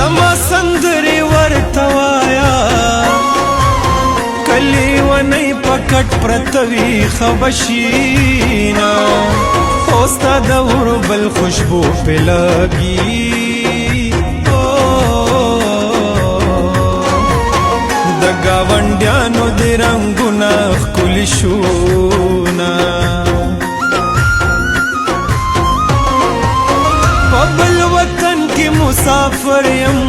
زما سندرې ورته وایا کلی ونی په کټ پرته وي خبشینا خو ستا د وربل خوشبو پې لګي د ګاونډیانو د رنګونه ښکلي شونا په بل وطن کې مسافر یم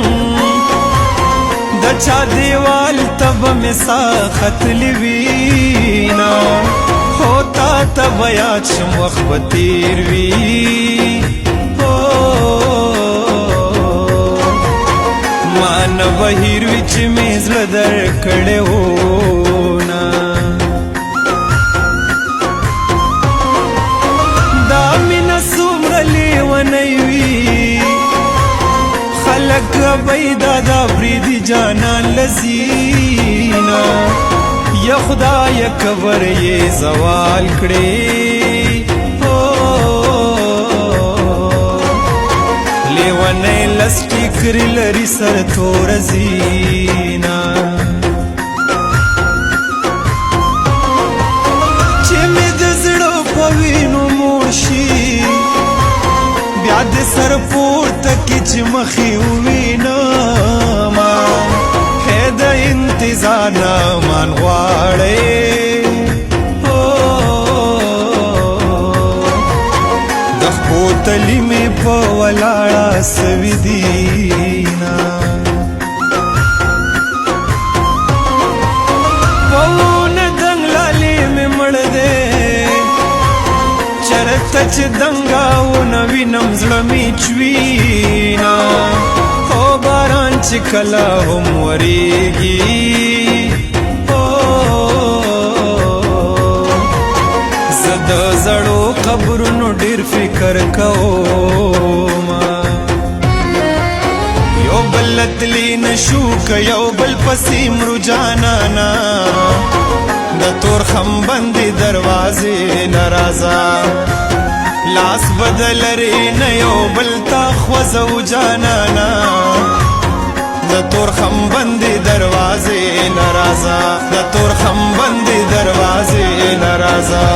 د چا دیوال ته به مې سا ختلې وینا خو تا ته به یاد شم وخت به تېر وي ما نه به هېر وي چې مې زړه درکړی وونه دا مینه څومره لیونی وي خلک ربی دادا بریدی جانان لذینا یا خدای کبر یہ زوال کړي لیونی لسټی کری لري سر تور زینا چې مې د زړه په وینو موړ شي بیا د سر پورته کې چې مخې ووینما هی د انتظار نه مان غواړې د خپو تلي مې په ولاړه سوي دينا په ونه دنګ لالې مې مړ دی چرته چې دنګاونه وینم زړه مې چوينا خو باران چې کله هم ورېږي زه د زړو قبرونو ډېر فکر کومه یو بل تللی نشو که یو بل پسې مرو جانانا د تور خم بندې دروازې نه راځه لاس بدل رینه یو بل تا خوځو جانانا د تور خم بندې دروازې نه راځه د تور خم بندې دروازې نه راځه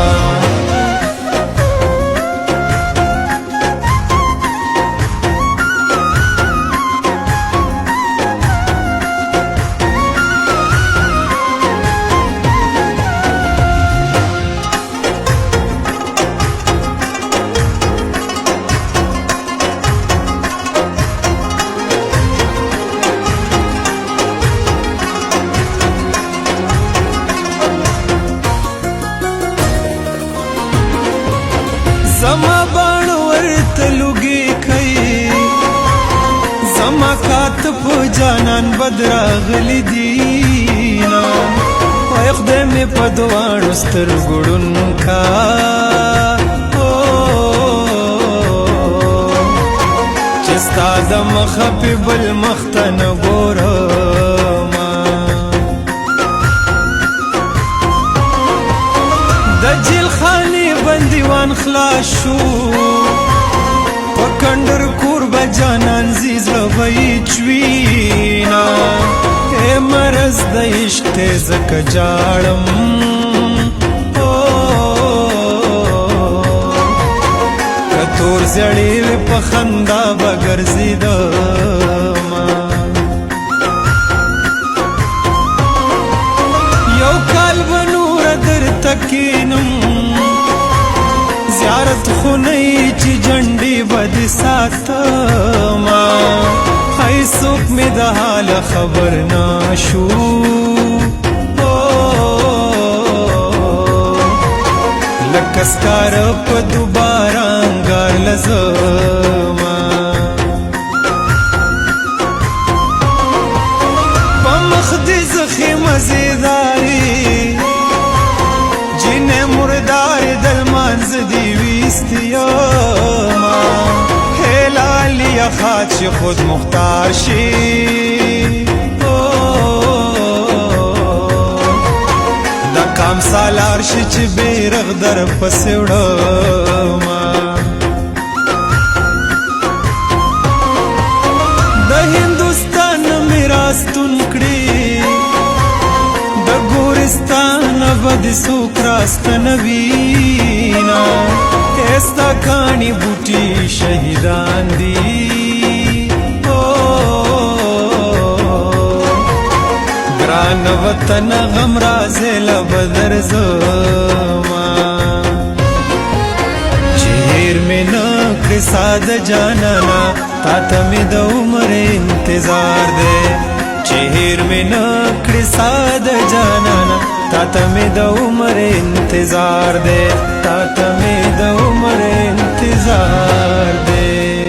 زما بڼ ورته لوګي کوي زما کاتب جانان بد راغلی دینا وای خدای مې په دواړو سترګو ړوند کا چې ستا د مخه پې بل مخ ته نه ګورمه د جیل خانې بندیوان خلاص شو په کنډر کور به جانان زی زړه به یې چوينا ای مرض د عشق دی ځکه جاړم که تور زیړې وې په خندا به ګرځېدمه یو کال به نوره درته کښېنم زیارت خونی چې جنډې به دې ساتمه هی څوک مې د حاله خبر نه شو لکه سکاره په دوباره انګار لزمه په مخ دې زخې مزېدارې جینې مردار د لمانځ دې ویستیما هی لالیا خاد چې خود مختار شي د قام سالار شي چې بیرغ در پسې وړمه د هندو راستون کړي د ګورستان بد سوک راستنوینا ایستا کانی بوټي شهیدان دي ګران وطن غم رازل بدر زما چهر میں نکړ ساد جانانا تا ته مې د عمر انتظار دی چهر میں نکړ ساد جانانا تا ته مې د عمر انتظار دی تا ته مې د عمر انتظار